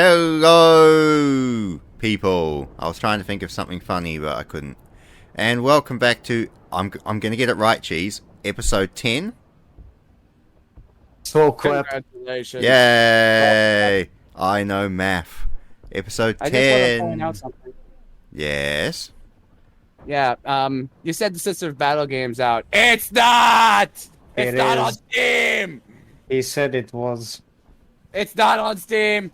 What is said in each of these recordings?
Hello, people. I was trying to think of something funny, but I couldn't. And welcome back to, I'm going to get it right, Cheese, episode 10. So crap. Congratulations. Yay! I know math. Episode 10. I just want to point out something. Yes? Yeah, you said the Sister of Battle game's out. It's not! It's not on Steam! He said it was. It's not on Steam!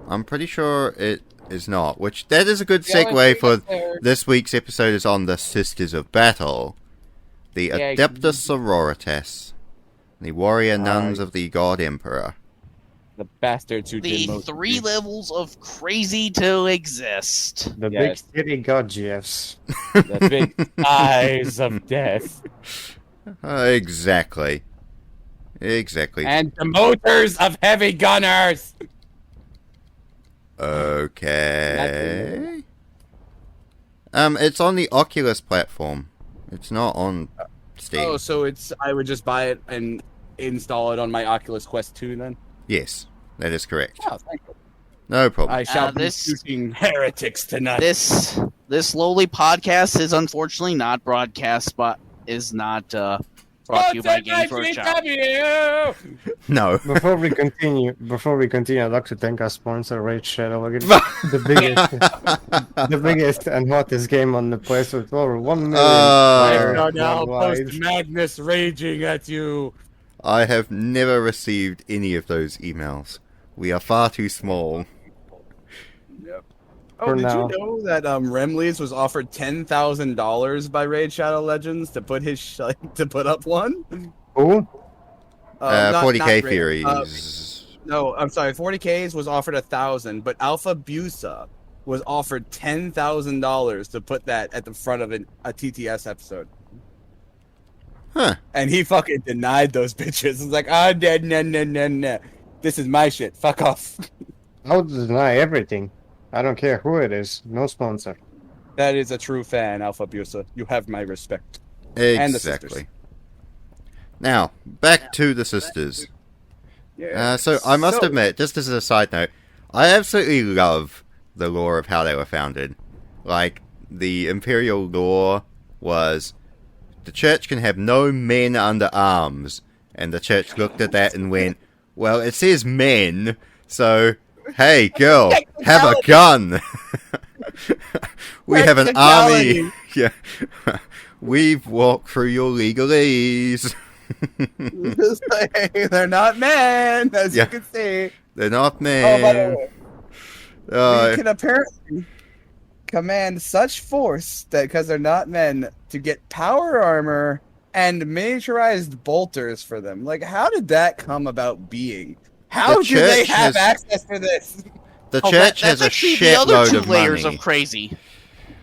I'm pretty sure it is not, which that is a good segue for this week's episode is on the Sisters of Battle. The Adeptus Sororitas. The warrior nuns of the God Emperor. The bastards who did most The three levels of crazy to exist. The big city god GFs. The big eyes of death. Exactly. And the motors of heavy gunners! Okay. It's on the Oculus platform. It's not on Steam. Oh, so I would just buy it and install it on my Oculus Quest 2 then? Yes, that is correct. Oh, thank you. No problem. I shall be shooting heretics tonight. This lowly podcast is unfortunately not broadcast, but is not brought to you by Games Workshop. No. Before we continue, I'd like to thank our sponsor, Raid Shadow. the biggest and hottest game on the place with over 1 million I players now worldwide. post madness raging at you. I have never received any of those emails. We are far too small. Yep. For Did now. you know that Remley's was offered $10,000 by Raid Shadow Legends to put to put up one? Who? 40k Raid. Furies. No, I'm sorry. 40Ks was offered 1,000, but Alpha Busa was offered $10,000 to put that at the front of a TTS episode. Huh. And he fucking denied those bitches. It's like, no. This is my shit. Fuck off. I would deny everything. I don't care who it is. No sponsor. That is a true fan, Alpha Busa. You have my respect. And the sisters. Exactly. Now, back to the sisters. Yeah. So I must admit, just as a side note, I absolutely love the lore of how they were founded. Like, the imperial lore was, the church can have no men under arms. And the church looked at that and went, well, it says men, so, hey, girl, have a gun. We have an army. Yeah. We've walked through your legalese. They're not men, as you can see. They're not men. Oh, by the way, we can apparently command such force that because they're not men to get power armor and miniaturized bolters for them. Like, how did that come about being? How do they have access to this? The church has a shitload of money. Layers of crazy.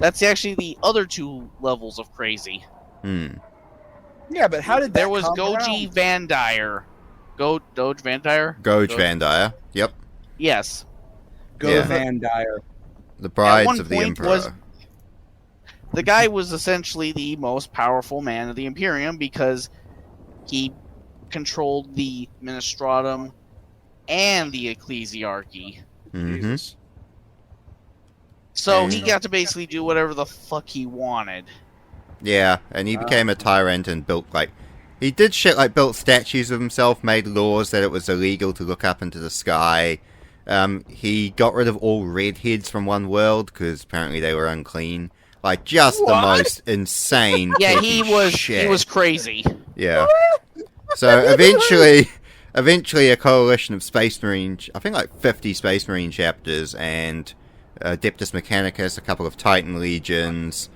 That's actually the other two levels of crazy. Yeah, but how did that There was come Goji around? Van Dyer. Doge Van Dyer? Goge Van Dyer. Yep. Yes. Van Dyer. The brides of the Emperor. The guy was essentially the most powerful man of the Imperium because he controlled the Ministratum and the Ecclesiarchy. Jesus. So he got to basically do whatever the fuck he wanted. Yeah, and he became a tyrant and built, he did shit like built statues of himself, made laws that it was illegal to look up into the sky. He got rid of all redheads from one world, because apparently they were unclean. Like, just the most insane he shit. was crazy. Yeah. So, eventually a coalition of Space Marines, I think like 50 Space Marine chapters, and Adeptus Mechanicus, a couple of Titan legions,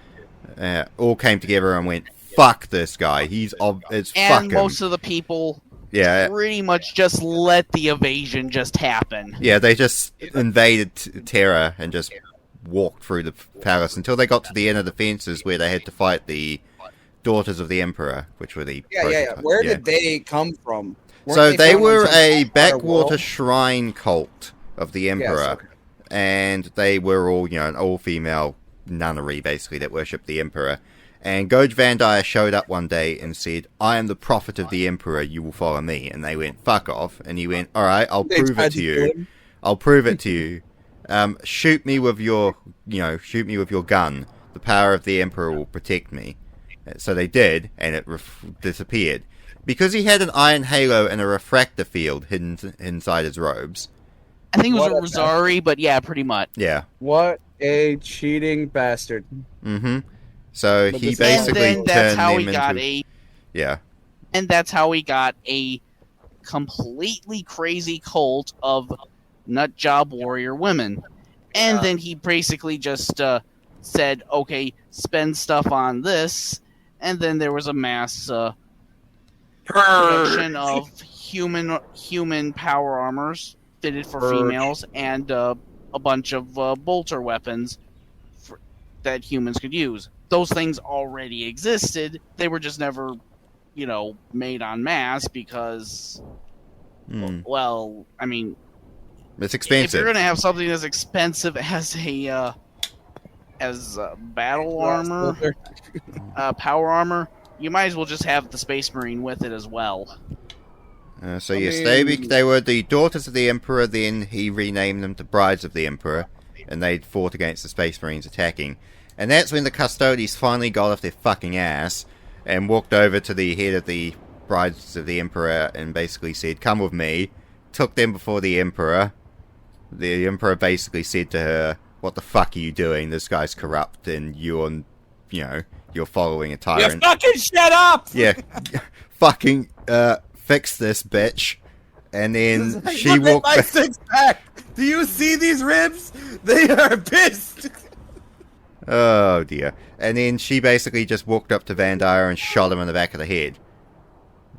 all came together and went, fuck this guy, it's And fucking... most of the people pretty much just let the evasion just happen. Yeah, they just invaded Terra and just walked through the palace until they got to the end of the fences where they had to fight the Daughters of the Emperor, which were the... Where did they come from? So they were a backwater shrine cult of the Emperor, and they were all, an all-female nunnery, basically, that worshipped the Emperor. And Goge Van Dyer showed up one day and said, I am the prophet of the Emperor, you will follow me. And they went, fuck off. And he went, alright, I'll prove it to you. I'll prove it to you. Shoot me with your gun. The power of the Emperor will protect me. So they did, and it disappeared. Because he had an iron halo and a refractor field hidden inside his robes. I think it was a Rosari, but yeah, pretty much. Yeah. What a cheating bastard. Mm-hmm. So But he this- basically And then that's turned how them he got into... Yeah. And that's how he got a completely crazy cult of nut job warrior women. And then he basically just said, okay, spend stuff on this. And then there was a mass production of human power armors fitted for females and a bunch of bolter weapons that humans could use. Those things already existed. They were just never, made en masse because, well, I mean, it's expensive. if you're going to have something as expensive as battle armor, power armor, you might as well just have the Space Marine with it as well. They were the daughters of the Emperor. Then he renamed them to brides of the Emperor, and they fought against the Space Marines attacking. And that's when the Custodes finally got off their fucking ass and walked over to the head of the brides of the Emperor and basically said, "Come with me." Took them before the Emperor. The Emperor basically said to her, "What the fuck are you doing? This guy's corrupt, and you're following a tyrant." You fucking shut up! Yeah, fucking fix this bitch. And then Like, she look at walked my back. six-pack! Do you see these ribs? They are pissed! Oh dear. And then she basically just walked up to Vandire and shot him in the back of the head.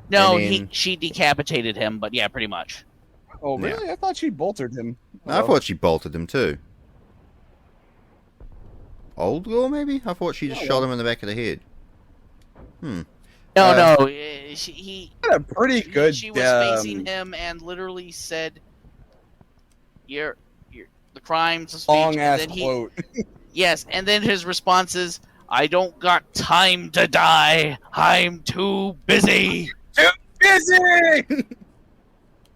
No, And then- she decapitated him, but yeah, pretty much. Oh, really? I thought she bolted him. I thought she bolted him too. Old Law, maybe? I thought she just shot him in the back of the head. No, he Had a pretty good. She was facing him and literally said, "You're the crime's a speech." Long And ass then quote. Yes, and then his response is, "I don't got time to die. I'm too busy." Busy!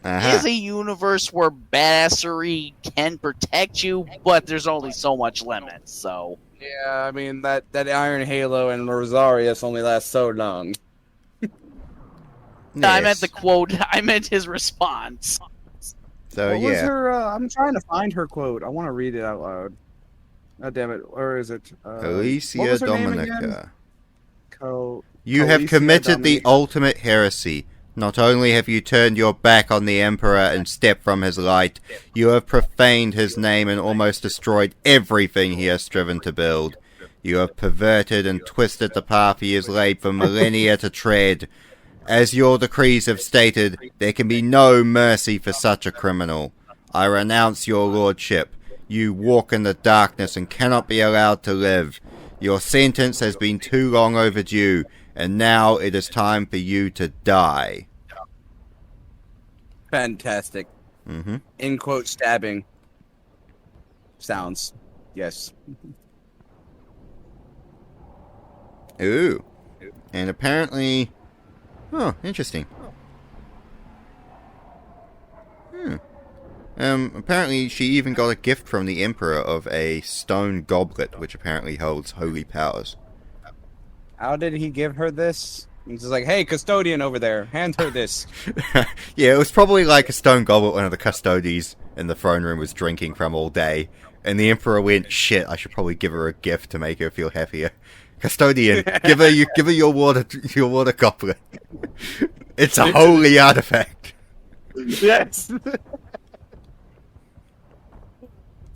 Uh-huh. Is a universe where badassery can protect you, but there's only so much limits. So Yeah, I mean that Iron Halo and Rosarius only last so long. No, I meant Yes. the quote. I meant his response. So What was yeah. her? I'm trying to find her quote. I want to read it out loud. God damn it! Where is it? what Alicia was her name again? Dominica. Co- You have Alicia committed the Dominica. ultimate heresy. Not only have you turned your back on the Emperor and stepped from his light, you have profaned his name and almost destroyed everything he has striven to build. You have perverted and twisted the path he has laid for millennia to tread. As your decrees have stated, there can be no mercy for such a criminal. I renounce your lordship. You walk in the darkness and cannot be allowed to live. Your sentence has been too long overdue, and now it is time for you to die. Fantastic. Mm-hmm. In quote stabbing. Sounds. Yes. Ooh. And apparently... Oh, interesting. Apparently she even got a gift from the Emperor of a stone goblet, which apparently holds holy powers. How did he give her this? He's just like, hey, custodian over there, hand her this. Yeah, it was probably like a stone goblet one of the custodies in the throne room was drinking from all day. And the Emperor went, shit, I should probably give her a gift to make her feel happier. Custodian, give her your water goblet. It's a holy artifact. Yes.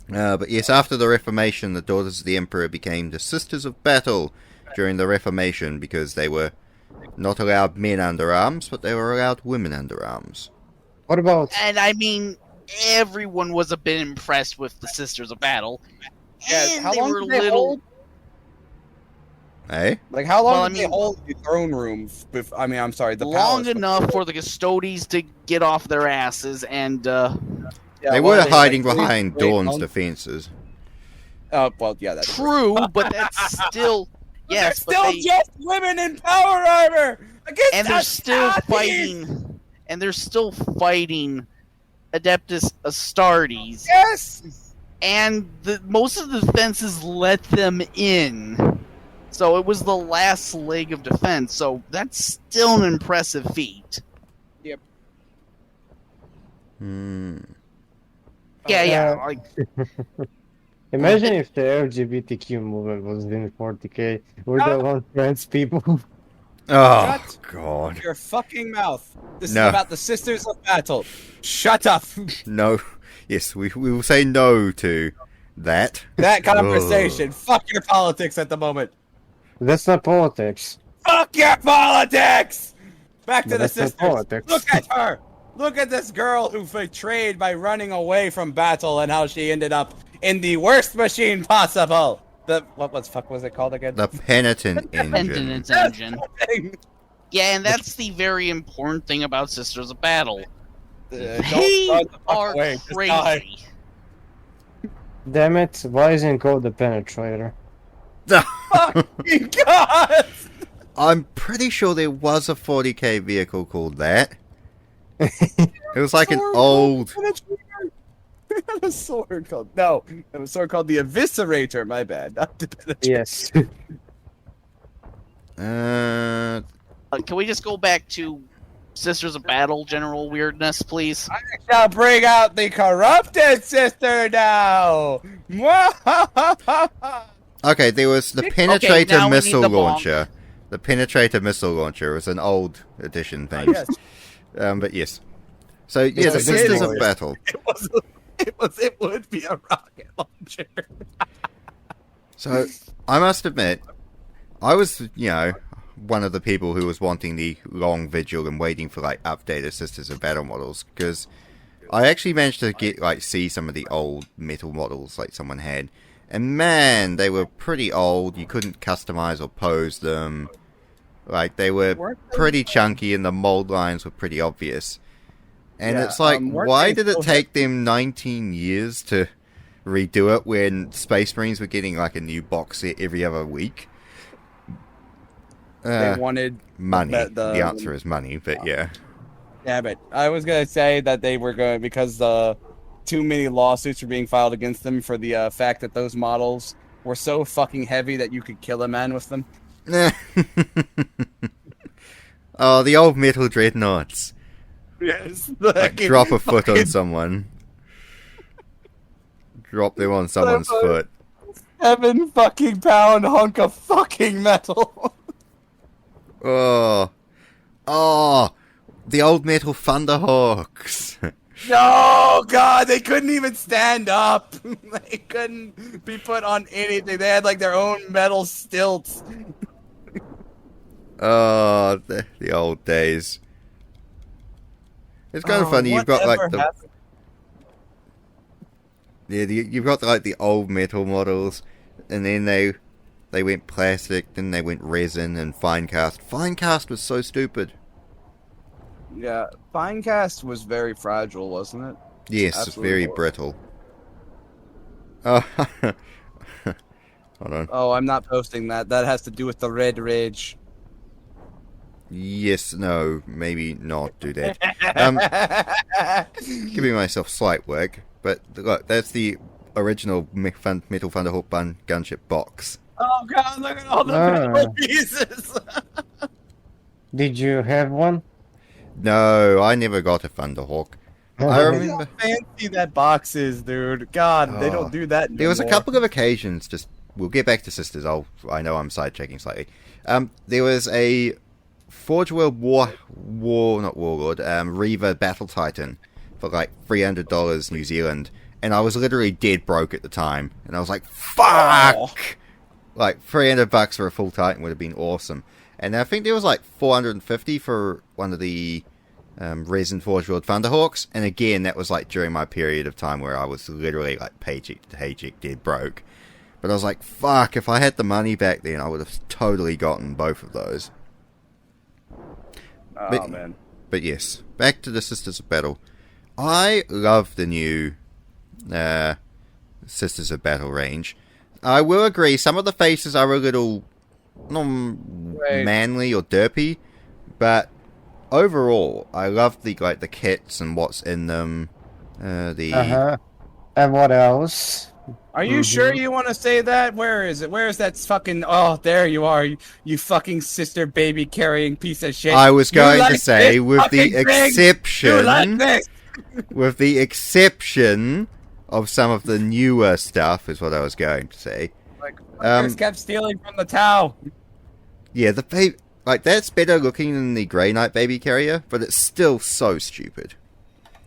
But yes, after the Reformation, the daughters of the Emperor became the Sisters of Battle during the Reformation because they were not allowed men under arms, but they were allowed women under arms. What about? And I mean, everyone was a bit impressed with the Sisters of Battle. Yes, And how they long were did they little. hold? Eh? Like, how long Well, did they hold the throne room? I'm sorry, the Long palace. enough for the Custodes to get off their asses and Yeah, They well, were they- hiding like, behind wait, Dawn's months? defenses. Well, yeah, that's true, but that's still yes, They're but still they, just women in power armor against and they're us still Nazis! fighting, and they're still fighting Adeptus Astartes, Yes. and most of the defenses let them in. So it was the last leg of defense. So that's still an impressive feat. Hmm. Yeah. Like, Imagine if the LGBTQ movement was in 40k. We're the one trans people. Oh, Shut God. your fucking mouth. This No. is about the Sisters of Battle. Shut up. No. Yes, we will say no to that. That conversation. Fuck your politics at the moment. That's not politics. Fuck your politics! Back to But the that's not sisters. politics. Look at her. Look at this girl who betrayed by running away from battle and how she ended up in the worst machine possible. The what was it called again? The penitent engine. Penitence engine. Yeah, and that's the very important thing about Sisters of Battle. They are crazy. Damn it, why isn't it called the penetrator? Fucking God! I'm pretty sure there was a 40k vehicle called that. It was like an old... It had a sword called... No, it was a sword called the Eviscerator, my bad. Not the Penetrator. Yes. Can we just go back to Sisters of Battle general weirdness, please? I shall bring out the corrupted sister now! Okay, there was the now Penetrator we need missile the bomb. launcher. The Penetrator missile launcher was an old edition thing. Yes. But yes. So, yeah, the a big Sisters of noise. Battle. It would be a rocket launcher. So, I must admit, I was, one of the people who was wanting the long vigil and waiting for, updated Sisters of Battle models, because I actually managed to see some of the old metal models someone had, and man, they were pretty old. You couldn't customize or pose them. They were pretty chunky and the mold lines were pretty obvious. And Yeah, it's why did it still take them 19 years to redo it when Space Marines were getting a new box set every other week? They wanted money. The answer is money, but yeah. Damn it. I was going to say that they were going because too many lawsuits were being filed against them for the fact that those models were so fucking heavy that you could kill a man with them. Oh, the old metal dreadnoughts. Yes. Drop a foot on someone. Drop them on someone's foot. 7 fucking pound hunk of fucking metal. Oh, the old metal Thunderhawks. No, God, they couldn't even stand up. They couldn't be put on anything. They had their own metal stilts. Oh, the old days. It's kind of funny. You've got you've got the old metal models, and then they went plastic, then they went resin and Finecast. Finecast was so stupid. Yeah, Finecast was very fragile, wasn't it? Yes, Absolutely very was. brittle. Oh, hold on. Oh, I'm not posting that. That has to do with the Red Ridge. Yes, no, maybe not do that. Giving myself slight work, but look, that's the original Metal Thunderhawk gunship box. Oh God, look at all the metal pieces. Did you have one? No, I never got a Thunderhawk. I remember How fancy that box is, dude. God, they don't do that anymore. there was a couple of occasions. We'll get back to Sisters. I know I'm sidetracking slightly. There was a Forge World Reaver Battle Titan for $300 New Zealand, and I was literally dead broke at the time, and I was like, fuck! Oh. $300 for a full Titan would have been awesome. And I think there was $450 for one of the Resin Forge World Thunderhawks, and again, that was during my period of time where I was literally paycheck to paycheck dead broke. But I was like, fuck, if I had the money back then, I would have totally gotten both of those. Oh, man. But yes, back to the Sisters of Battle. I love the new Sisters of Battle range. I will agree, some of the faces are a little manly or derpy, but overall, I love the kits and what's in them. And what else? Are you sure you want to say that? Where is it? Where is that fucking... Oh, there you are. You fucking sister baby carrying piece of shit. I was going to like say, this with the fucking thing? exception... You like this? With the exception of some of the newer stuff, is what I was going to say. Like, fuckers kept stealing from the Tau. Yeah, the baby... Like, that's better looking than the Grey Knight baby carrier, but it's still so stupid.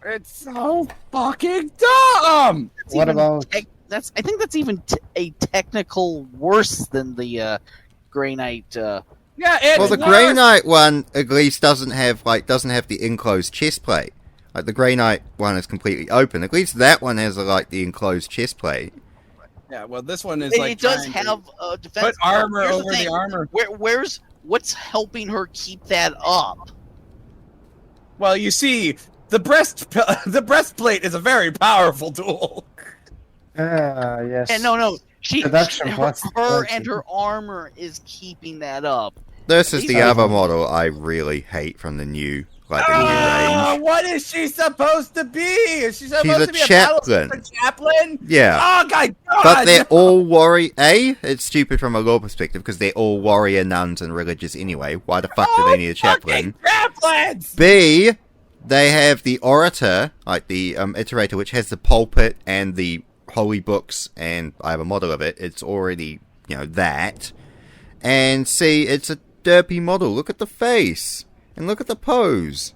It's so fucking dumb! What about... I think that's even a technical worse than the Grey Knight. Yeah, it's well, the worse. Grey Knight one at least doesn't have the enclosed chest plate. Like the Grey Knight one is completely open. At least that one has the enclosed chest plate. Yeah, well, this one is It does have defense. Put armor Here's over the armor. What's helping her keep that up? Well, you see, the breastplate is a very powerful tool. yes. And no, Production her and her armor is keeping that up. This is the other model I really hate from the new range. What is she supposed to be? Is she supposed She's to be a chaplain. A chaplain? Yeah. Oh, God. But they're all warrior. A, it's stupid from a lore perspective because they're all warrior nuns and religious anyway. Why the fuck do they need a chaplain? Chaplains! B, they have the orator, like the iterator, which has the pulpit and the holy books, and I have a model of it. It's already, that. And C, it's a derpy model. Look at the face. And look at the pose.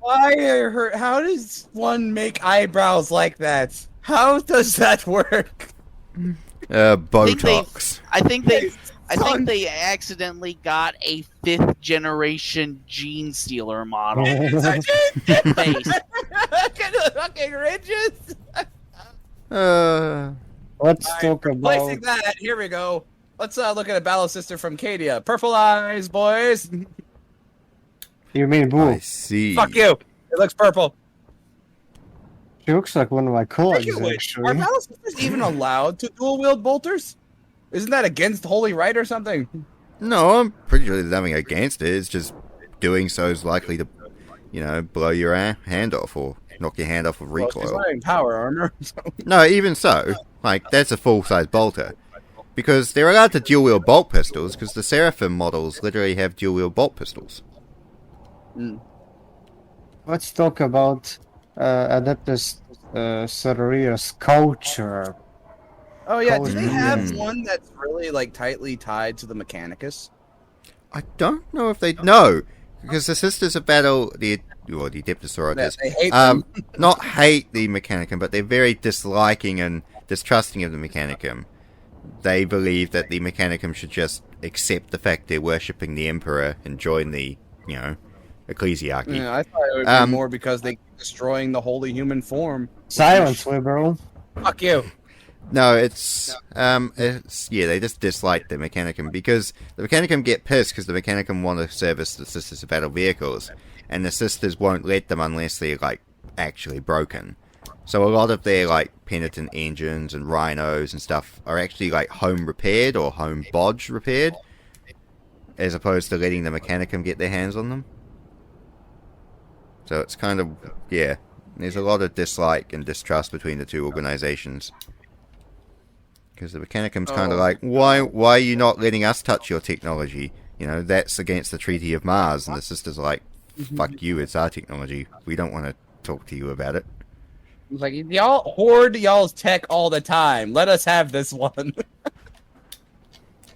How does one make eyebrows like that? How does that work? Botox. I think they accidentally got a 5th generation gene stealer model. Face. Fucking ridges. Let's talk about... Placing that, here we go. Let's look at a battle sister from Cadia. Purple eyes, boys. You mean Boo? I see. Fuck you. It looks purple. She looks like one of my coins, Are actually. battle sisters even allowed to dual wield bolters? Isn't that against holy right or something? No, I'm pretty sure there's nothing against it. It's just doing so is likely to, blow your hand off or knock your hand off with recoil. Well, she's wearing power armor. So. No, even so, that's a full-size bolter. Because they're allowed to dual-wield bolt pistols, because the Seraphim models literally have dual-wield bolt pistols. Let's talk about Adeptus Sororia's culture. Oh yeah, do they have one that's really tightly tied to the Mechanicus? I don't know if they... No, because the Sisters of Battle, the Adeptus Sororitas, they hate them. not hate the Mechanicum, but they're very disliking and distrusting of the Mechanicum. They believe that the Mechanicum should just accept the fact they're worshipping the Emperor and join the, ecclesiarchy. Yeah, I thought it would be more because they keep destroying the holy human form. Silence, liberal. Fuck you. No, it's they just dislike the Mechanicum because the Mechanicum get pissed because the Mechanicum want to service the Sisters of Battle vehicles, and the Sisters won't let them unless they're actually broken. So a lot of their penitent engines and rhinos and stuff are actually home repaired or home bodge repaired, as opposed to letting the Mechanicum get their hands on them. So it's kind of, there's a lot of dislike and distrust between the two organizations. Because the Mechanicum's kind of why are you not letting us touch your technology? That's against the Treaty of Mars. And the Sisters are fuck you, it's our technology. We don't want to talk to you about it. Y'all hoard y'all's tech all the time. Let us have this one.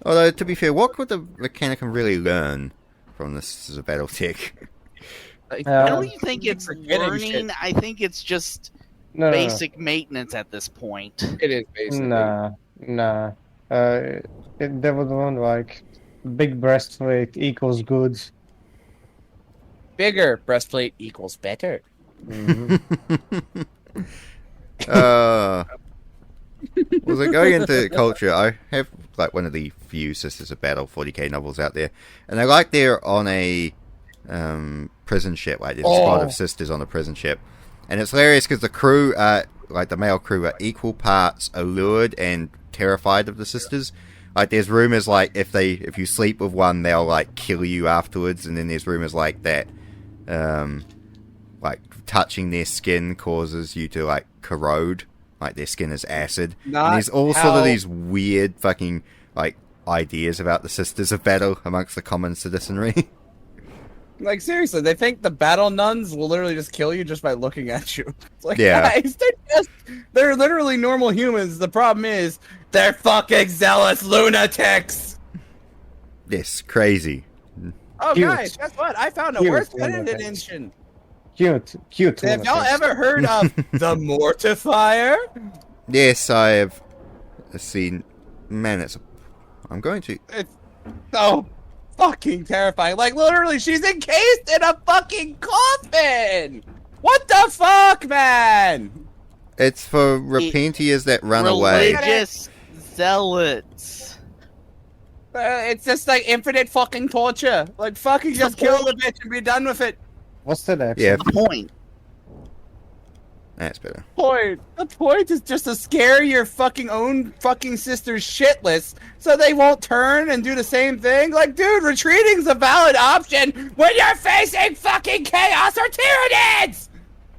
Although, to be fair, what could the Mechanicum really learn from the Sisters of Battle tech? I don't even think it's learning. Shit. I think it's just basic maintenance at this point. It is basically. Nah. There was one big breastplate equals good. Bigger breastplate equals better. Mm-hmm. Going into culture, I have one of the few Sisters of Battle 40k novels out there, and they're on a prison ship. There's a squad of sisters on a prison ship, and it's hilarious because the crew are the male crew are equal parts allured and terrified of the sisters. There's rumors if you sleep with one, they'll kill you afterwards, and then there's rumors that touching their skin causes you to like corrode, like their skin is acid. Not and there's all sort how- of these weird fucking like ideas about the Sisters of Battle amongst the common citizenry. Like, seriously, they think the battle nuns will literally just kill you just by looking at you. It's like, Yeah. guys, they're literally normal humans. The problem is, they're fucking zealous lunatics. Yes, crazy. Oh, Cute. guys, guess what? I found a Cute worse lunatics. invention. Cute. Have y'all lunatics. ever heard of the mortifier? Yes, I have seen. Man, I'm going to. It's so fucking terrifying. Like, literally, she's encased in a fucking coffin! What the fuck, man? It's for repentiers that run away. Religious zealots. It's just like infinite fucking torture. Like, fucking just kill the bitch and be done with it. What's the next? Yeah, The point. that's better. The point is just to scare your fucking own fucking sisters shitless so they won't turn and do the same thing. Like, dude, retreating's a valid option when you're facing fucking chaos or tyranids!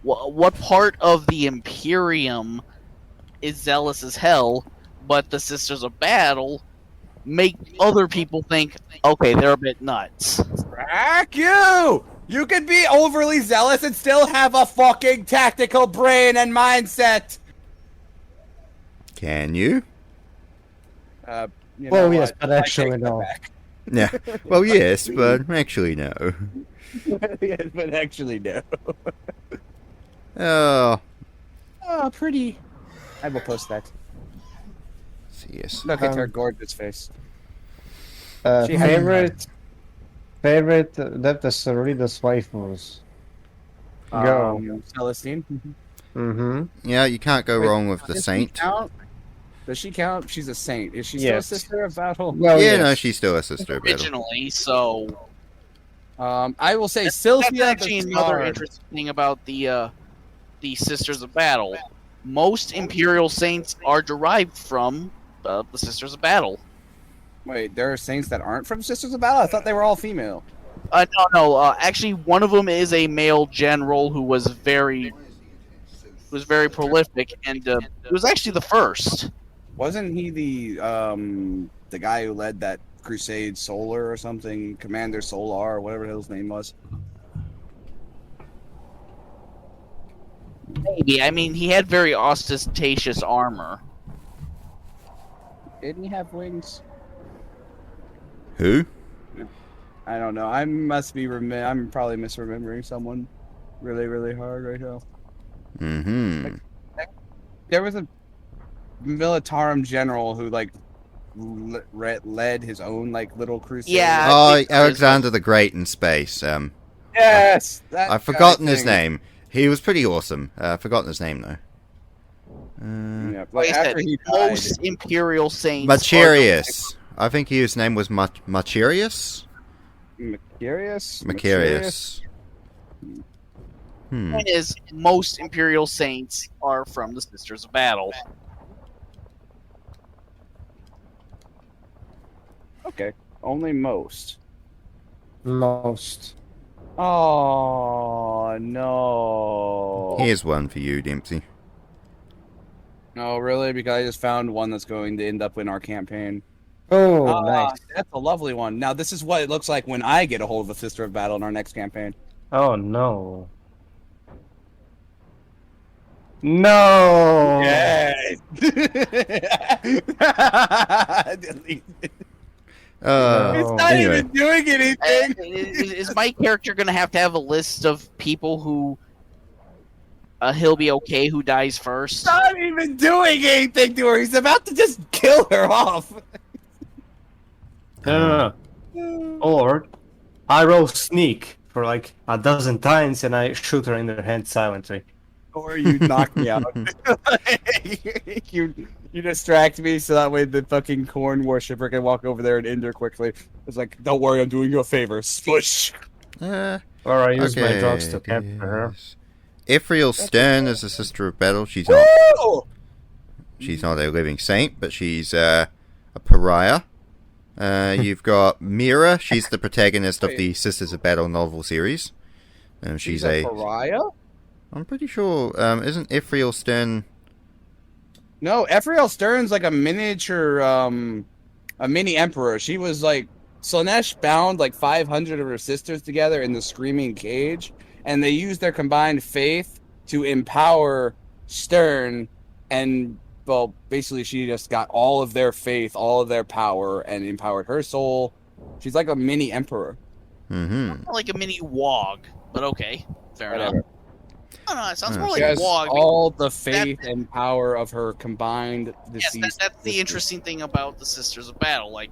What part of the Imperium is zealous as hell, but the Sisters of Battle make other people think, okay, they're a bit nuts. Frack you! You can be overly zealous and still have a fucking tactical brain and mindset! Can you? You Well, know yes, what? but I actually take that no. back. Yeah. Well, yes, but actually no. Yes, but actually no. Oh. Oh, pretty. I will post that. Yes. Look at her gorgeous face. She has- Favorite that the Cerritos waifus. Go. Celestine. Mm-hmm. Yeah, you can't go Wait, wong with the Does she saint. count? Does she count? She's a saint. Is she still a Yes. sister of battle? Well, Yeah, yes. no, she's still a sister of battle. Originally, so I will say that's Sylvia actually the another Scarred. interesting thing about the Sisters of Battle. Most Imperial Saints are derived from the Sisters of Battle. Wait, there are saints that aren't from Sisters of Battle? I thought they were all female. No. Actually, one of them is a male general who was very prolific, and he was actually the first. Wasn't he the guy who led that Crusade Solar or something? Commander Solar or whatever his name was? Maybe. I mean, he had very ostentatious armor. Didn't he have wings? Who? I don't know. I'm probably misremembering someone really, really hard right now. Mm-hmm. There was a Militarum general who like led his own like little crusade. Yeah. Oh, think Alexander the Great in space. Yes. that I've guy forgotten his thing. name. He was pretty awesome. I've forgotten his name though. Yeah, Like like I said, after he died. most Imperial Saints. Macarius. I think his name was Macarius. Macarius. Macarius. The point is, most Imperial Saints are from the Sisters of Battle. Okay, only most. Most. Oh no! Here's one for you, Dempsey. No, really? Because I just found one that's going to end up in our campaign. Oh, Ah, nice. That's a lovely one. Now, this is what it looks like when I get a hold of a Sister of Battle in our next campaign. Oh no. No. Yes. Delete it. Uh, It's not anyway. even doing anything. Is my character going to have a list of people who he'll be okay who dies first? Not even doing anything to her. He's about to just kill her off. No. Or I roll sneak for like a dozen times and I shoot her in the head silently. Or you knock me out. you distract me so that way the fucking corn worshipper can walk over there and end her quickly. It's like, don't worry, I'm doing you a favor. Smush. Or I use my okay, drugs to capture her. yes. Ephriel Stern is a sister of battle. She's not Woo! a living saint, but she's a pariah. You've got Mira. She's the protagonist of the Sisters of Battle novel series. She's a pariah? I'm pretty sure, isn't Ephriel Stern... No, Ephriel Stern's like a miniature, a mini emperor. She was like, Slaanesh bound like 500 of her sisters together in the Screaming Cage, and they used their combined faith to empower Stern, and, well, basically she just got all of their faith, all of their power, and empowered her soul. She's like a mini emperor. Mm-hmm. Like a mini wog, but okay. Fair enough. I don't know, it sounds more She like has wog. all the faith and power of her combined Yes, deceased. that's the interesting thing about the Sisters of Battle. Like,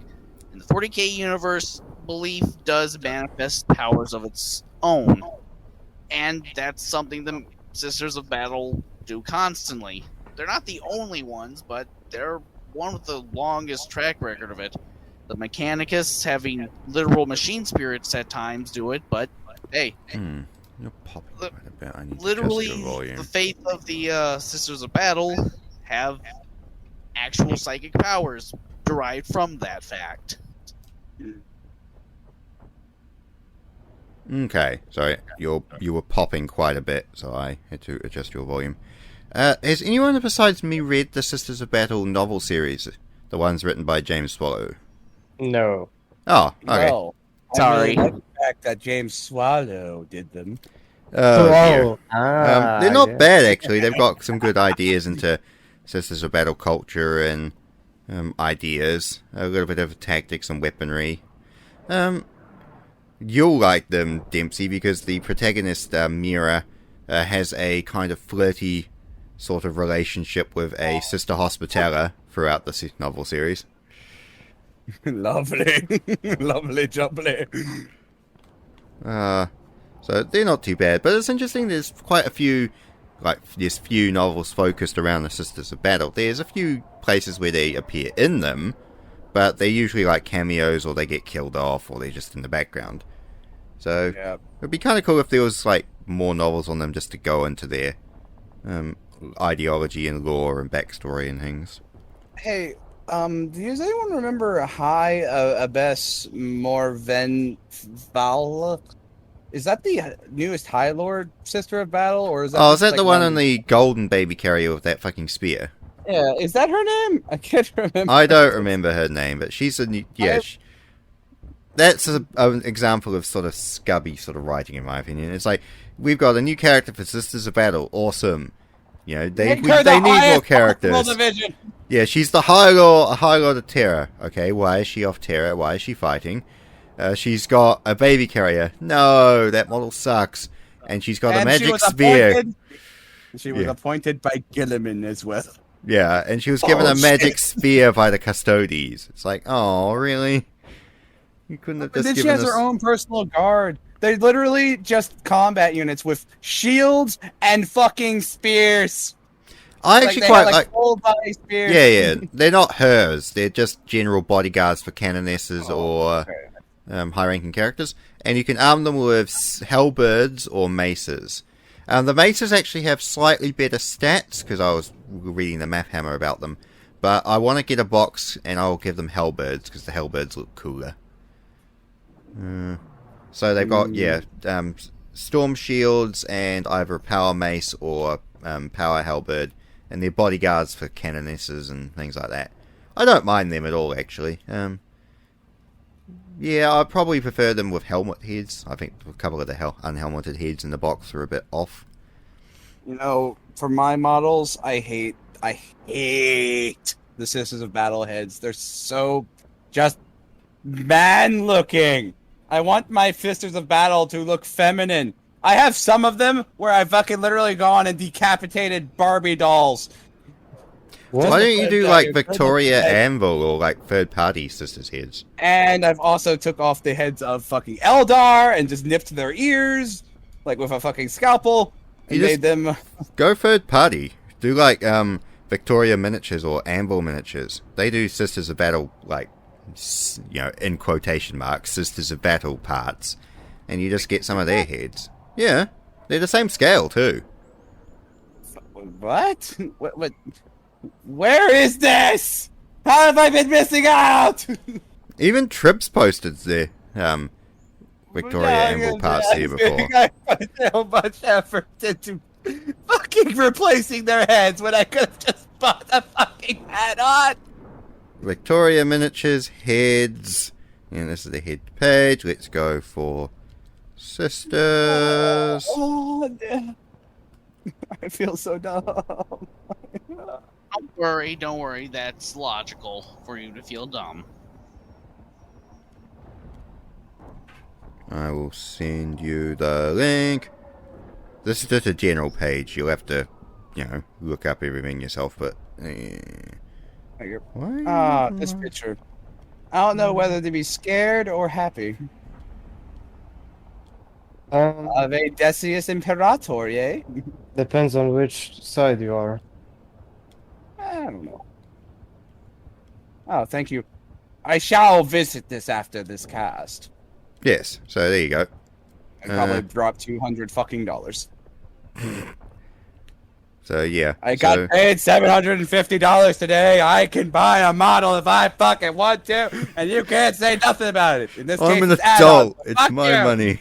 in the 40k universe, belief does manifest powers of its own. And that's something the Sisters of Battle do constantly. They're not the only ones, but they're one with the longest track record of it. The Mechanicus, having literal machine spirits at times, do it, but hey. You're popping quite a bit. I need Literally, to adjust your volume. the faith of the Sisters of Battle have actual psychic powers derived from that fact. Okay, sorry, you were popping quite a bit, so I had to adjust your volume. Has anyone besides me read the Sisters of Battle novel series? The ones written by James Swallow? No. Oh, okay. No. Sorry. I really like the fact that James Swallow did them. Oh, dear. Oh, They're not yeah. bad, actually. They've got some good ideas into Sisters of Battle culture and ideas. A little bit of tactics and weaponry. You'll like them, Dempsey, because the protagonist, Mira, has a kind of flirty sort of relationship with a Sister Hospitaller throughout the novel series. Lovely. Lovely jubbly. So they're not too bad, but it's interesting. There's quite a few, there's few novels focused around the Sisters of Battle. There's a few places where they appear in them, but they're usually like cameos, or they get killed off, or they're just in the background. So it'd be kind of cool if there was like more novels on them just to go into their ideology and lore and backstory and things. Hey, does anyone remember High Abbess Morvenn Val? Is that the newest High Lord Sister of Battle, or is that? Oh, is that the one in the golden baby carrier with that fucking spear? Yeah, is that her name? I can't remember. I don't remember her name, but she's a new... Yeah, that's an example of sort of scubby sort of writing, in my opinion. It's like, we've got a new character for Sisters of Battle. Awesome. You know, they need more characters. Yeah, she's the High Lord of Terror. Okay, why is she off Terror? Why is she fighting? She's got a baby carrier. No, that model sucks. And she's got a magic spear. She was appointed by Gilliman as well. Yeah, and she was given a magic spear by the Custodes. It's like, oh, really? You couldn't have just then given she has us... her own personal guard. They're literally just combat units with shields and fucking spears. I actually quite like full body spears. Yeah. They're not hers. They're just general bodyguards for canonesses or high-ranking characters. And you can arm them with halberds or maces. The maces actually have slightly better stats, because I was reading the Map Hammer about them. But I want to get a box, and I'll give them halberds, because the halberds look cooler. So they've got, storm shields and either a power mace or power halberd, and they're bodyguards for canonesses and things like that. I don't mind them at all, actually. I'd probably prefer them with helmet heads. I think a couple of the unhelmeted heads in the box are a bit off. You know, for my models, I hate the Sisters of Battle heads. They're so just man-looking. I want my Sisters of Battle to look feminine. I have some of them where I've fucking literally gone and decapitated Barbie dolls. Why don't you do like Victoria Anvil or like third-party Sisters heads? And I've also took off the heads of fucking Eldar and just nipped their ears, like with a fucking scalpel, and made them... Go third-party. Do like Victoria miniatures or Anvil miniatures. They do Sisters of Battle, like, you know, in quotation marks, Sisters of Battle parts. And you just get some of their heads. Yeah, they're the same scale too. What? What? Where is this? How have I been missing out? Even Trips posted their Victoria Anvil parts here before. I put so much effort into fucking replacing their heads when I could have just bought a fucking head on. Victoria Miniatures heads. And this is the head page. Let's go for sisters. Oh, I feel so dumb. Don't worry. That's logical for you to feel dumb. I will send you the link. This is just a general page. You'll have to, look up everything yourself, but... This picture. I don't know whether to be scared or happy. Of a Decius Imperator, eh? Depends on which side you are. I don't know. Oh, thank you. I shall visit this after this cast. Yes, so there you go. I probably dropped $200 fucking dollars. So yeah. I got paid $750 today. I can buy a model if I fucking want to, and you can't say nothing about it. In this case, I'm an it's adult. add-on. It's Fuck my you. money.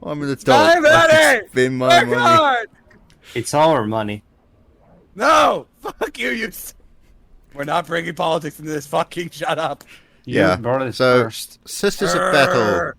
I'm an adult. My money! I can spend my Work money. hard! It's our money. No! Fuck you, We're not bringing politics into this. Fucking shut up. Yeah. You brought it So first. Sisters of Battle.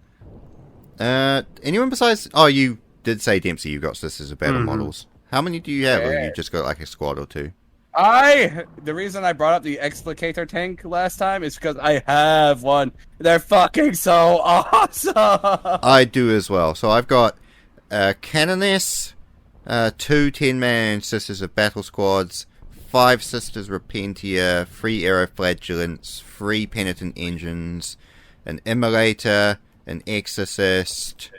Anyone besides? Oh, you did say Dempsey. You got Sisters of Battle models. How many do you have? Or Yeah. you just got like a squad or two? The reason I brought up the Explicator tank last time is because I have one. They're fucking so awesome. I do as well. So I've got Canoness, 2 10-man Sisters of Battle squads, 5 Sisters Repentia, 3 Aeroflagellants, 3 Penitent Engines, an Immolator, an Exorcist,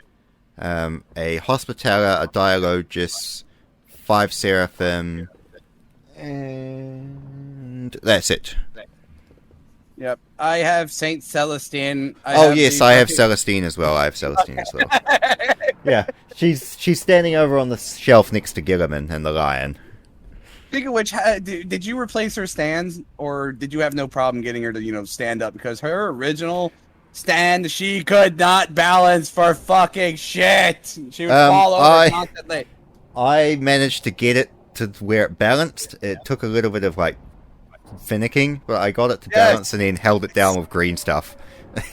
a Hospitaller, a Dialogist, 5 Seraphim, and that's it. Yep. I have Saint Celestine. I have Celestine as well. Yeah, she's standing over on the shelf next to Gilliman and the lion. Speaking of which, did you replace her stands, or did you have no problem getting her to, stand up? Because her original stand, she could not balance for fucking shit. She would fall over constantly. I managed to get it to where it balanced. It took a little bit of finicking, but I got it to balance and then held it down with green stuff.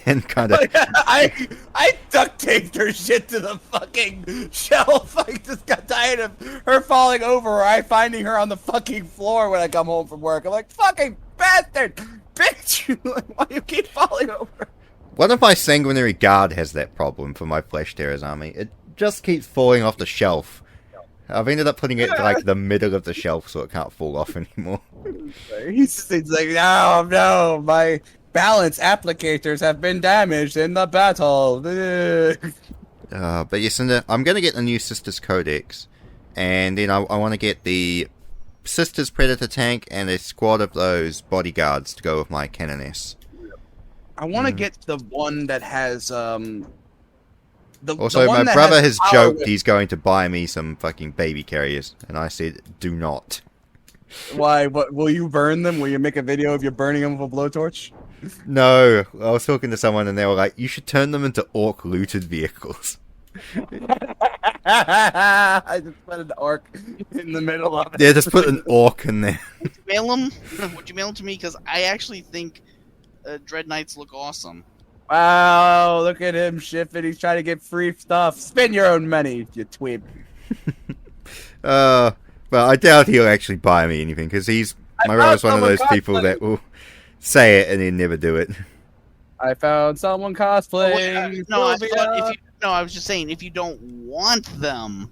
And kind of... I duct taped her shit to the fucking shelf. I just got tired of her falling over or I finding her on the fucking floor when I come home from work. I'm like, fucking bastard! Bitch! Why do you keep falling over? One of my sanguinary guard has that problem for my Flesh Terrors army. It just keeps falling off the shelf. I've ended up putting it to the middle of the shelf so it can't fall off anymore. He's like, no, my balance applicators have been damaged in the battle. But yes, I'm going to get the new Sisters Codex, and then I want to get the Sisters Predator tank and a squad of those bodyguards to go with my Canoness. I want to get the one that has Also, my brother has joked he's going to buy me some fucking baby carriers, and I said, do not. Why? What? Will you burn them? Will you make a video of you burning them with a blowtorch? No, I was talking to someone and they were like, you should turn them into orc looted vehicles. I just put an orc in the middle of it. Yeah, just put an orc in there. Would you mail them to me? Because I actually think Dread Knights look awesome. Wow, look at him shifting. He's trying to get free stuff. Spend your own money, you twib. Well, I doubt he'll actually buy me anything, because my brother's one of those people that will say it and then never do it. I found someone cosplaying. I was just saying, if you don't want them.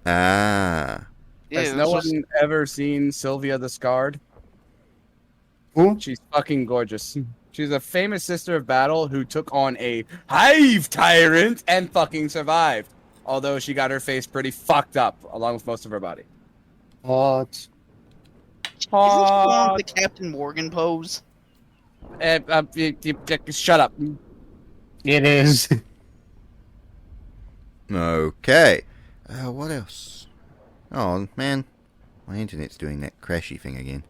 Ah. Has no one ever seen Sylvia the Scarred? Who? She's fucking gorgeous. She's a famous sister of battle who took on a hive tyrant and fucking survived. Although she got her face pretty fucked up, along with most of her body. What? Isn't she on the Captain Morgan pose? Shut up. It is. Okay. What else? Oh, man. My internet's doing that crashy thing again.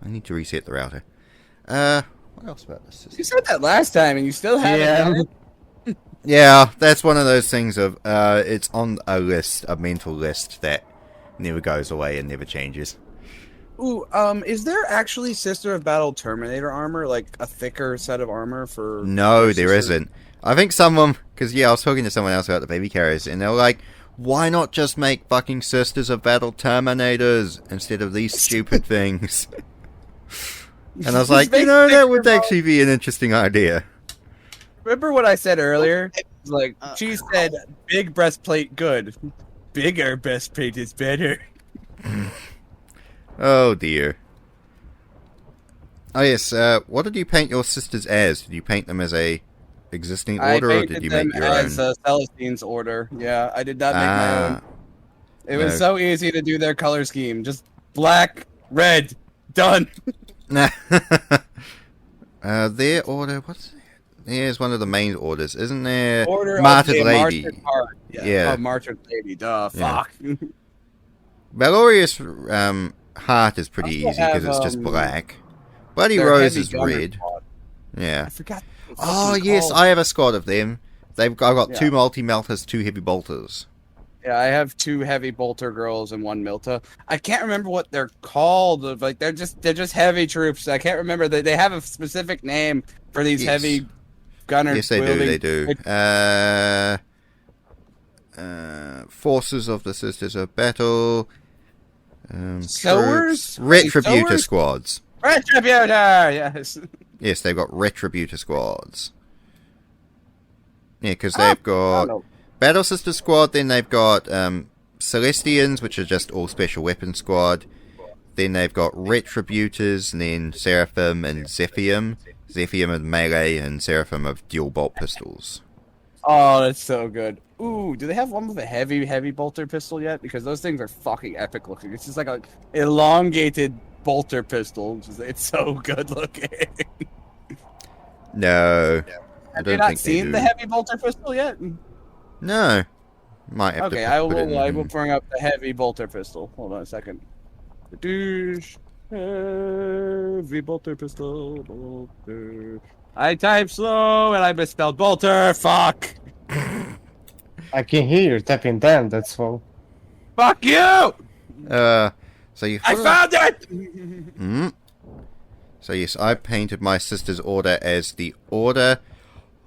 I need to reset the router. What else about this system? You said that last time and you still haven't done it. Yeah, that's one of those things of, it's on a list, a mental list that never goes away and never changes. Ooh, is there actually Sister of Battle Terminator armor, like a thicker set of armor for? No, for there Sister- isn't. I think someone, because I was talking to someone else about the baby carriers, and they were like, why not just make fucking Sisters of Battle Terminators instead of these stupid things? And I was like, make that would thicker actually be an interesting idea. Remember what I said earlier? Like she said, big breastplate good, bigger breastplate is better. Oh dear. Oh yes, what did you paint your sisters as? Did you paint them as a existing order, or did you make your own? as Celestine's order. Yeah, I did not make my own. It was so easy to do their color scheme. Just black, red, done. Nah. Their order, what's that? Here's one of the main orders, isn't there? Order Martyred of the Lady. Martyred Heart. Yeah. Oh, Martyred Lady. Duh. Yeah. Fuck. Valorious Heart is pretty I easy because have, it's just black. Bloody Their Rose heavy is gunner red. squad. Yeah. I forgot. what Oh it's yes, called. I have a squad of them. I've got Yeah. 2 multi-melters, 2 heavy bolters. Yeah, I have 2 heavy bolter girls and 1 Milta. I can't remember what they're called. Like they're just heavy troops. I can't remember. They have a specific name for these Yes. heavy gunners. Yes, they do. They do. Forces of the Sisters of Battle. Sowers? Troops. Retributor Sowers? squads. Retributor. Yes. Yes, they've got Retributor squads. Yeah, because Ah, they've got no. Battle Sister squad, then they've got Celestians, which are just all special weapon squad. Then they've got Retributors, and then Seraphim and Zephium. Zephium of melee, and Seraphim of dual bolt pistols. Oh, that's so good. Ooh, do they have one with a heavy bolter pistol yet? Because those things are fucking epic looking. It's just like a elongated bolter pistol. It's so good looking. No, I Have don't you not think they seen do. the heavy bolter pistol yet? No, might have Okay, to I put it will. I will in. bring up the heavy bolter pistol. Hold on a second. Douche. Heavy bolter pistol. Bolter. I type slow and I misspelled bolter. Fuck. I can hear you tapping down, that's all. Fuck you! So you. I found it! Hmm. So yes, I painted my sister's order as the order.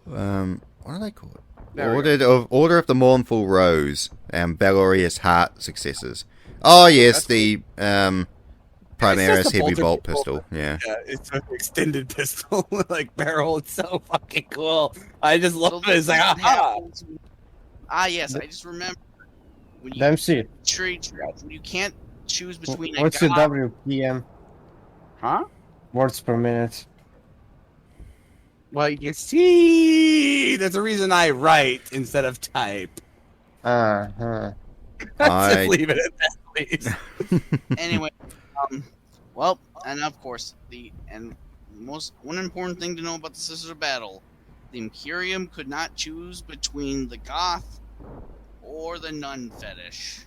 What are they called? There we Order of the Mournful Rose and Valorious Heart successors. Oh yes, the Primaris just a heavy bolter bolt pistol. pistol. Yeah. Yeah, it's an extended pistol, like barrel. It's so fucking cool. I just love it. It's like, aha! Yes, I just remember when you Dempsey, trade, you can't choose between a what's your god. WPM? Huh? Words per minute. Well, you see, there's a reason I write instead of type. Uh-huh. I- Just leave it at that, please. Anyway, well, and of course, one important thing to know about the Sisters of Battle: the Imperium could not choose between the Goth or the Nun fetish.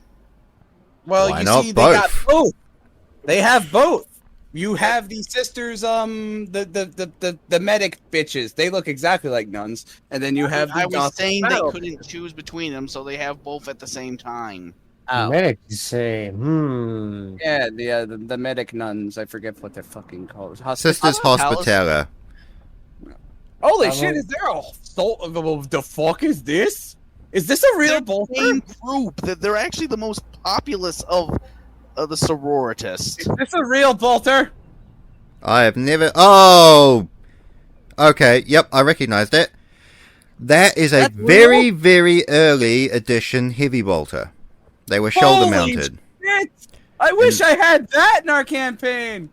Well, Why you not see, both? they got both. They have both. You have these sisters, the medic bitches. They look exactly like nuns, and then you have. I the was Goth saying they battle. couldn't choose between them, so they have both at the same time. Oh. Medic, you say, Yeah, the medic nuns. I forget what they're fucking called. Sisters Hospitaller. Holy I shit! don't- Is there a soul? The fuck is this? Is this a real They're the bolter? same group. That they're actually the most populous of the sororitists. Is this a real bolter? I have never. Oh. Okay. Yep, I recognized it. That is a That's very, very early edition heavy bolter. They were shoulder mounted. Shit! I wish I had that in our campaign.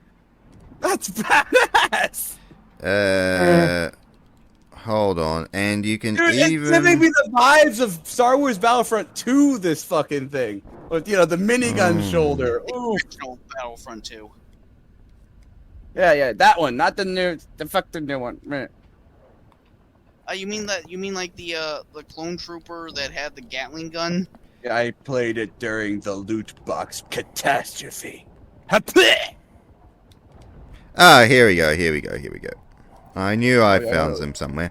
That's badass. Hold on, and you can Dude, it's giving me even. the vibes of Star Wars Battlefront 2, this fucking thing. With, the minigun shoulder. Ooh. Original Battlefront 2. Yeah, that one. Not the new, the new one. You mean like the clone trooper that had the Gatling gun? Yeah, I played it during the loot box catastrophe. Ah, here we go. I knew I yeah. found them somewhere.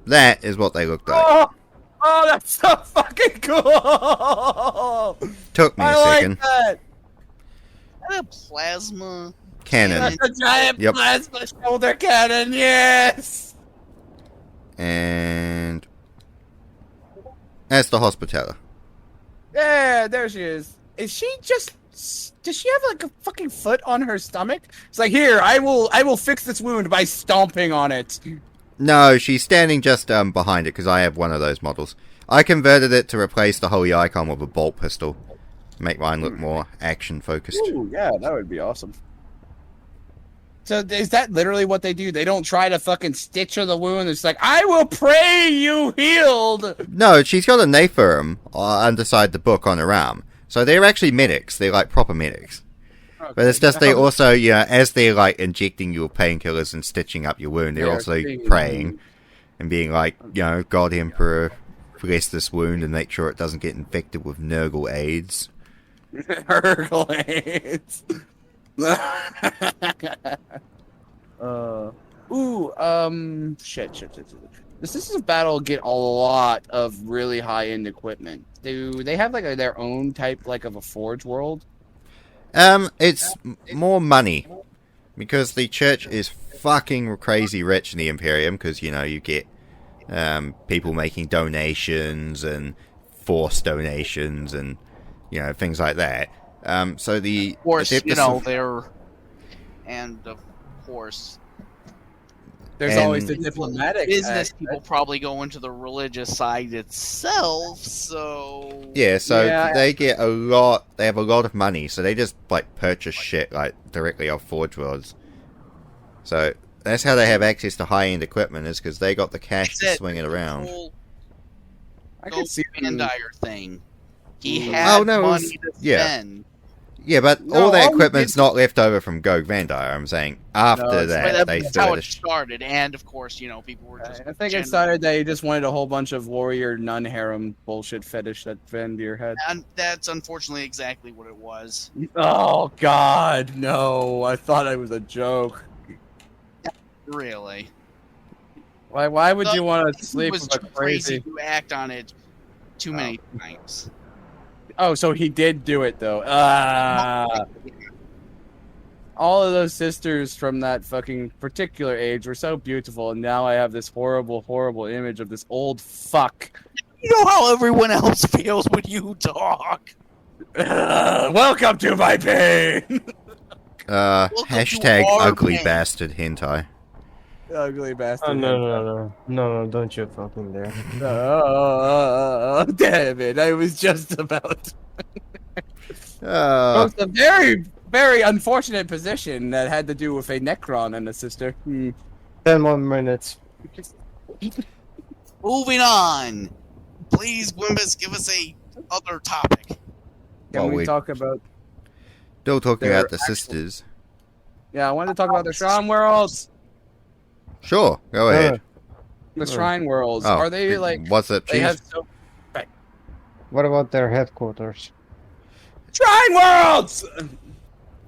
that is what they looked like. Oh, that's so fucking cool! Took me a I second. like that! Is that a plasma Cannon. That's a giant Yep. plasma shoulder cannon, yes! And that's the Hospitaller. Yeah, there she is. Is she just... Does she have like a fucking foot on her stomach? It's like, here, I will fix this wound by stomping on it. No, she's standing just behind it because I have one of those models. I converted it to replace the holy icon with a bolt pistol. Make mine look more action focused. Ooh, yeah, that would be awesome. So is that literally what they do? They don't try to fucking stitch her the wound. It's like, I will pray you healed. No, she's got a Nephilim underside the book on her arm. So they're actually medics. They're like proper medics. Okay. But it's just they also, as they're like injecting you with painkillers and stitching up your wound, they're also praying and being like, God Emperor, bless this wound and make sure it doesn't get infected with Nurgle AIDS. Nurgle AIDS. Shit. This is a battle get a lot of really high-end equipment. Do they have like their own type like of a forge world? It's more money because the church is fucking crazy rich in the Imperium because you get people making donations and forced donations and things like that. So the Of course, Adeptus and of course, There's always the diplomatic business people probably go into the religious side itself. So they get a lot. They have a lot of money, so they just like purchase shit like directly off Forge Worlds. So that's how they have access to high end equipment, is because they got the cash to swing it around. I could see Bandire thing. He had money to spend. Yeah, but No, all that all we equipment's did- not left over from Gog Vandire. I'm saying after that, they That's how started. it started, and of course, people were just. I think it started that he just wanted a whole bunch of warrior nun harem bullshit fetish that Van Beer had. And that's unfortunately exactly what it was. Oh God, no! I thought it was a joke. Really. Why would you want He to sleep was with a too crazy? to act on it too many times. Oh, so he did do it though. All of those sisters from that fucking particular age were so beautiful, and now I have this horrible, horrible image of this old fuck. You know how everyone else feels when you talk. Welcome to my pain. Hashtag to our ugly pain. bastard hentai. Ugly bastard. Oh, no, don't you fucking dare. Oh, damn it! I was just about. Uh, It's a very, very unfortunate position that had to do with a Necron and a sister. 10 more minutes. Moving on. Please, Wimbus, give us a other topic. Can Well, we we- talk about? still talking They're about the actual- sisters. Yeah, I wanted to talk about the Shrine Worlds. Sure, go ahead. The Shrine Worlds. Oh, Are they like? What's up, They Chief? have so. What about their headquarters? Shrine Worlds.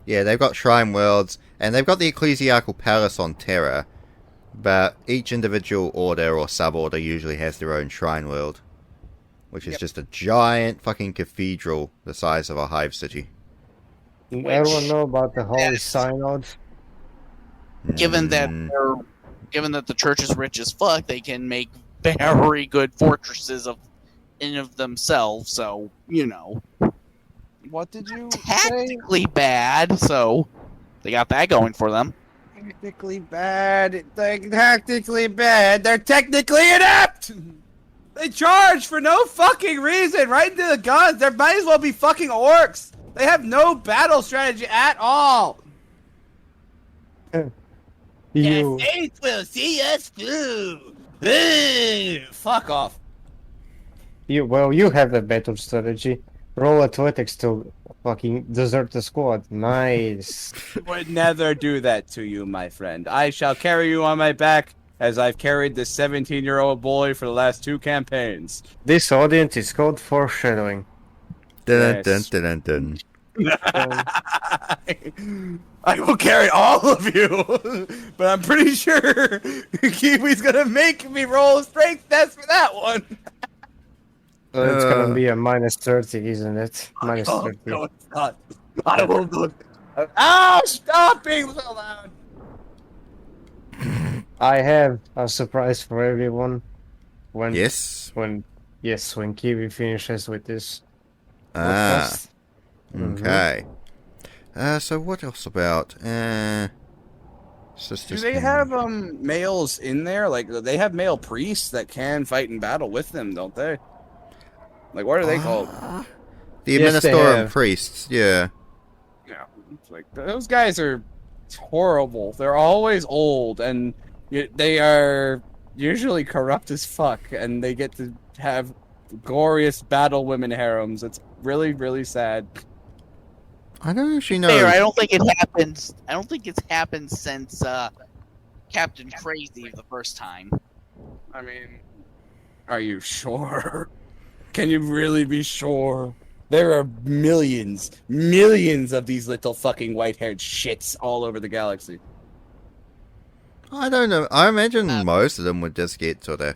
Yeah, they've got Shrine Worlds, and they've got the Ecclesiastical Palace on Terra, but each individual order or suborder usually has their own Shrine World, which is Yep. just a giant fucking cathedral the size of a hive city. Everyone know about the Holy Yes. Synod? Given that Mm, given that the church is rich as fuck, they can make very good fortresses in of themselves. So What did you say? tactically bad. So they got that going for them. Tactically bad. Tactically bad. They're technically inept. They charge for no fucking reason, right into the guns. They might as well be fucking orcs. They have no battle strategy at all. You. faith will see us through. Fuck off. You have a better strategy. Roll athletics to fucking desert the squad. Nice. Would never do that to you, my friend. I shall carry you on my back as I've carried this 17-year-old boy for the last 2 campaigns. This audience is called foreshadowing. dun, dun, Yes. dun, dun, dun. I will carry all of you, but I'm pretty sure Kiwi's gonna make me roll a strength test for that one. So it's gonna be a -30, isn't it? Minus Oh, 30. no, it's not. I will look. Ow! Stop being so loud. I have a surprise for everyone. When Yes. when Kiwi finishes with this Ah. podcast. Okay. So what else about Do sisters? they can- have males in there? Like they have male priests that can fight in battle with them, don't they? Like what are they called? the Yes, they Administorum have. priests? Yeah. Yeah, it's like those guys are horrible. They're always old, and they are usually corrupt as fuck, and they get to have glorious battle women harems. It's really, really sad. I don't actually know. Fair, I don't think it happens. I don't think it's happened since Captain Crazy the first time. I mean, are you sure? Can you really be sure? There are millions of these little fucking white-haired shits all over the galaxy. I don't know. I imagine most of them would just get sort of,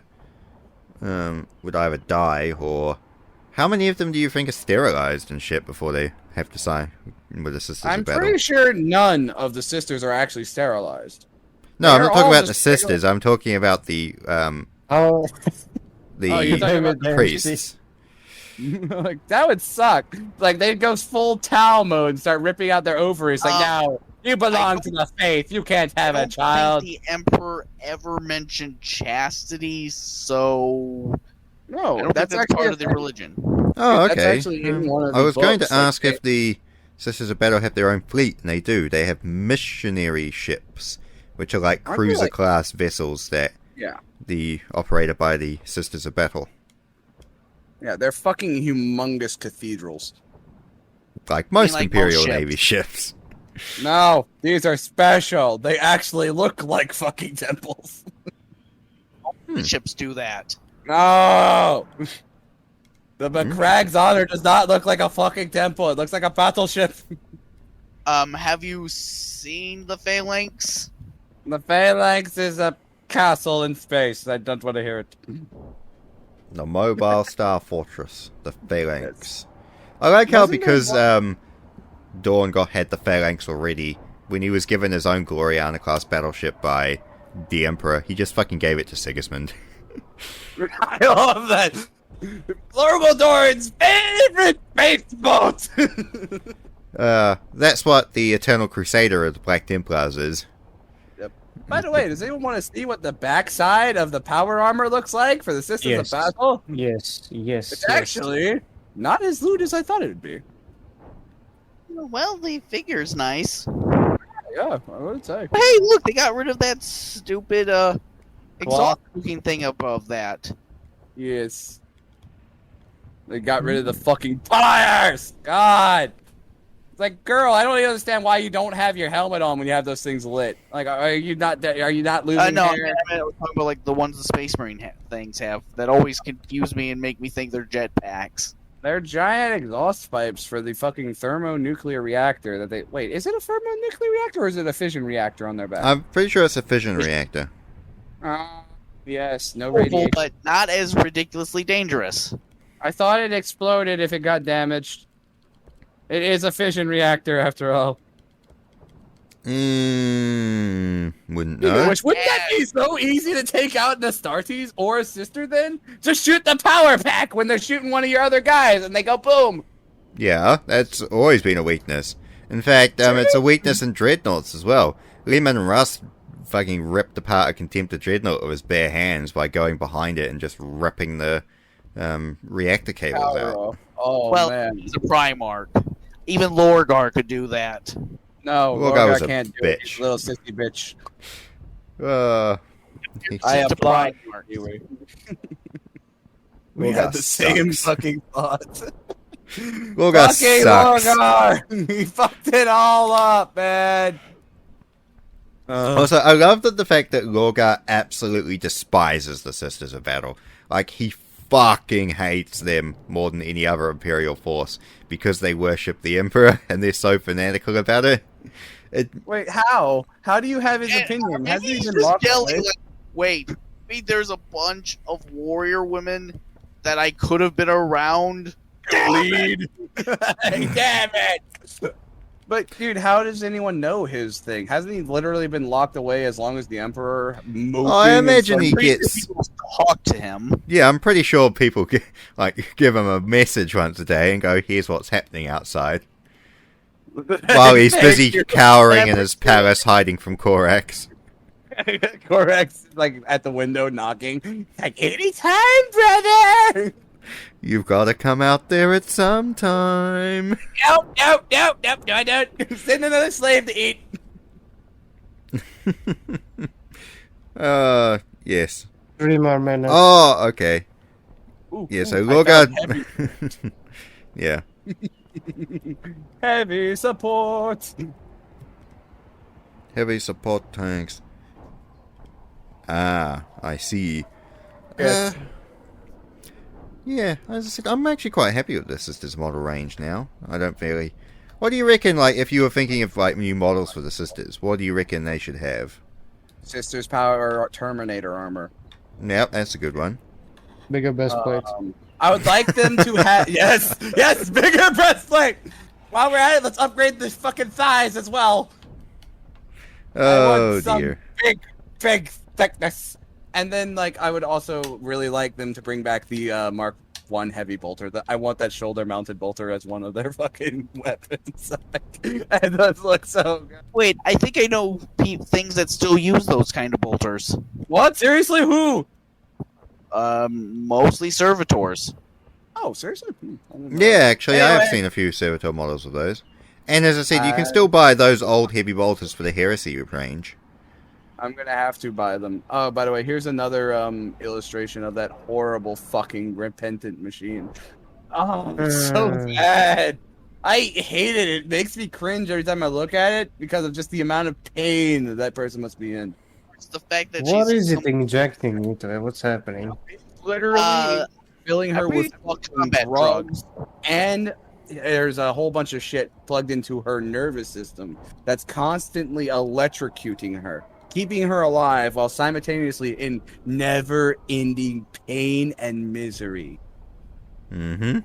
would either die or. How many of them do you think are sterilized and shit before they have to sign with the Sisters I'm of Battle? pretty sure none of the sisters are actually sterilized. No, I'm they're not talking all about the just regular- sisters. I'm talking about the Oh, Oh, you're talking about the priests. Like that would suck. Like they'd go full Tao mode and start ripping out their ovaries. Like now you belong to the faith. You can't have I a don't child. think the Emperor ever mentioned chastity, so I No, don't think that's that's actually part a of the thing. religion. Oh, That's okay. actually in one of I the was going books, to like, ask if the Sisters of Battle have their own fleet, and they do. They have missionary ships, which are like Aren't they, like- cruiser-class vessels that Yeah, operated by the Sisters of Battle. yeah, they're fucking humongous cathedrals. Like most like Imperial most ships. Navy ships. No, these are special. They actually look like fucking temples. Ships do that. No! The McCragg's Honor does not look like a fucking temple. It looks like a battleship. Have you seen the Phalanx? The Phalanx is a castle in space. I don't want to hear it. The Mobile Star Fortress. The Phalanx. I like how Wasn't there because one- Dawn had the Phalanx already, when he was given his own Gloriana-class battleship by the Emperor, he just fucking gave it to Sigismund. I love that. Lord Doran's favorite space boat. That's what the Eternal Crusader of the Black Templars is. By the way, does anyone want to see what the backside of the power armor looks like for the Sisters Yes. of Battle? yes. It's actually not as lewd as I thought it would be. Well, the figure's nice. Yeah, I would say. Hey, look, they got rid of that stupid Cloth? exhaust-looking thing above that. Yes. They got rid of the fucking tires! God! It's like, girl, I don't even understand why you don't have your helmet on when you have those things lit. Like, are you not losing No, I hair? was talking about like the ones the Space Marine things have that always confuse me and make me think they're jetpacks. They're giant exhaust pipes for the fucking thermonuclear reactor that they... Wait, is it a thermonuclear reactor or is it a fission reactor on their back? I'm pretty sure it's a fission reactor. Yes, no radiation. But not as ridiculously dangerous. I thought it exploded if it got damaged. It is a fission reactor after all. Wouldn't know. Which wouldn't that be so easy to take out an Astartes or a sister then? Just shoot the power pack when they're shooting one of your other guys and they go boom. Yeah, that's always been a weakness. In fact, it's a weakness in dreadnoughts as well. Leman Russ fucking ripped apart a Contemptor dreadnought with his bare hands by going behind it and just ripping the reactor cables out. Oh, well, man. he's a Primarch. Even Lorgar could do that. No, Lorgar was Lorgar a can't do it. bitch. He's a little sissy bitch. I I applaud Primarch. you. We had the same fucking thought. Lorgar Fucking sucks. Lorgar! He fucked it all up, man. Also, I love the fact that Lorgar absolutely despises the Sisters of Battle. Like, he fucking hates them more than any other Imperial force. because they worship the Emperor and they're so fanatical about it. Wait, how? How do you have his opinion? Maybe Hasn't he he's been just locked yelling, away? like, wait, maybe there's a bunch of warrior women that I could have been around. Lead. Damn it! But dude, how does anyone know his thing? Hasn't he literally been locked away as long as the Emperor? I imagine he Pretty sure gets. people talk to him. Yeah, I'm pretty sure people give him a message once a day and go, "Here's what's happening outside," while he's busy cowering in his palace, hiding from Korax. Korax like at the window knocking. Like anytime, brother. You've got to come out there at some time. Nope, no, I don't. Send another slave to eat. Yes. 3 more minutes. Oh, okay. Ooh, Yeah, ooh, so I Lorga. found heavy. Yeah. Heavy support. Heavy support tanks. Ah, I see. Yes. Yeah, as I said, I'm actually quite happy with this Sisters model range now. I don't really... What do you reckon, like, if you were thinking of, like, new models for the Sisters, what do you reckon they should have? Sisters power Terminator armor. Yep, that's a good one. Bigger breastplate. I would like them to have yes, bigger breastplate. While we're at it, let's upgrade the fucking thighs as well. I Oh, want some dear. big thickness. And then, like, I would also really like them to bring back the Mark I heavy bolter. I want that shoulder-mounted bolter as one of their fucking weapons. And those look so good. Wait, I think I know things that still use those kind of bolters. What? Seriously? Who? Mostly servitors. Oh, seriously? I didn't know Yeah, that. actually, I have Anyway. seen a few Servitor models of those. And as I said, you can still buy those old heavy bolters for the Heresy range. I'm gonna have to buy them. Oh, by the way, here's another illustration of that horrible fucking repentant machine. Oh, it's so bad. I hate it. It makes me cringe every time I look at it because of just the amount of pain that person must be in. It's the fact that What she's is it injecting into it? What's happening? Literally filling her with combat drugs, and there's a whole bunch of shit plugged into her nervous system that's constantly electrocuting her, keeping her alive while simultaneously in never-ending pain and misery. Mm-hmm.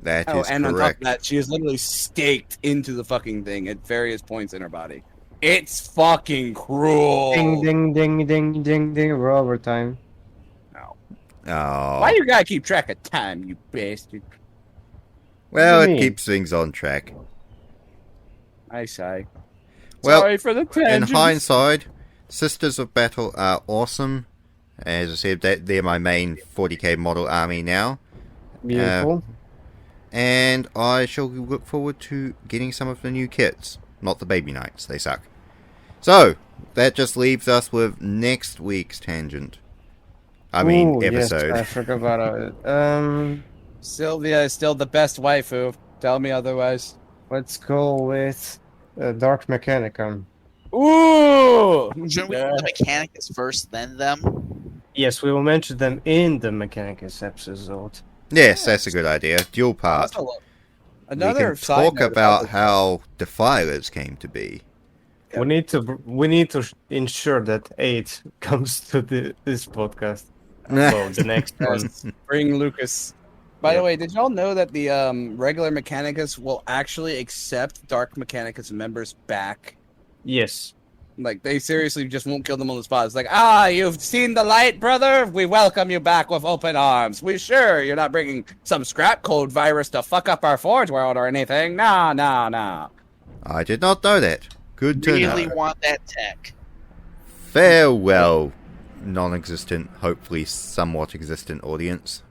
That is and on top of correct. that, she is literally staked into the fucking thing at various points in her body. It's fucking cruel. Ding, ding, ding, ding, ding, ding. We're overtime. No. Oh. Why you gotta keep track of time, you bastard? Well, What do it you mean? keeps things on track. I say. Well, Sorry for the in tangents. hindsight, Sisters of Battle are awesome. As I said, they're my main 40k model army now. Beautiful. And I shall look forward to getting some of the new kits. Not the baby knights, they suck. So, that just leaves us with next week's tangent. I mean, Ooh, episode. Yes, I forgot about it. Sylvia is still the best waifu. Tell me otherwise. Let's go with Dark Mechanicum. Ooh! Shouldn't we do the Mechanicus first, then them? Yes, we will mention them in the Mechanicus episode. Yes, that's a good idea. Dual part. Also, We another can side talk note about this- how Defilers came to be. Yeah. We need to ensure that 8 comes to this podcast. Well, the next one. Yes, bring Lucas. By Yep. the way, did y'all know that the regular Mechanicus will actually accept Dark Mechanicus members back? Yes. Like, they seriously just won't kill them on the spot. It's like, you've seen the light, brother? We welcome you back with open arms. We sure you're not bringing some scrap code virus to fuck up our Forge world or anything. No. I did not know that. Good to Really know. want that tech. Farewell, non-existent, hopefully somewhat existent audience.